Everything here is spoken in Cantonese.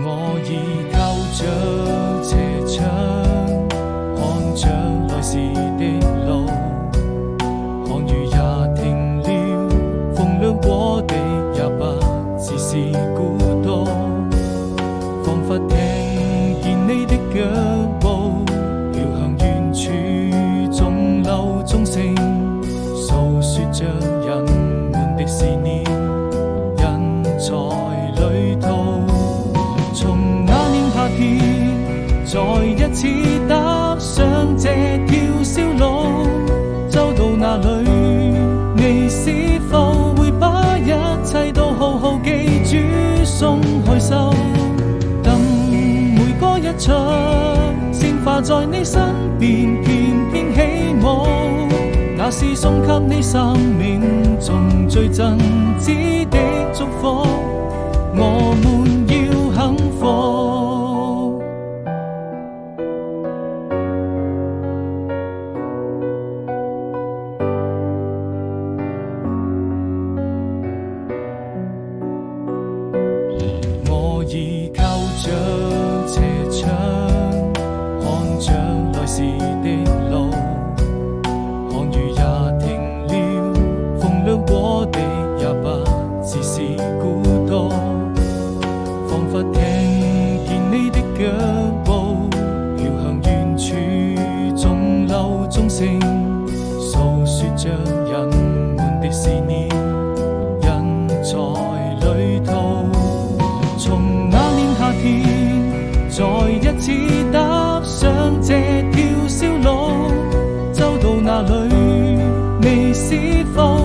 我已靠着斜窗，看着來時的路，看雨也停了，風涼過地也不只是孤獨，彷彿聽見你的腳步飄向遠處，中流鐘聲訴說着人們的思念，人在旅途。從那年夏天再一次踏上這條小路，走到哪裏你是否會把一切都好好記住鬆開手，等每個一場鮮花在你身邊翩翩起舞，那是送給你生命中最真摯的祝福，我們要幸福。我已靠着斜窗，看着來時的路，看雨也停了，風涼過地也不只是孤獨，彷彿聽見你的腳步飄向遠處，中流鐘聲訴說着人們的思念，人在旅途。從那年夏天再一次踏上這條小路，走到哪裏你是否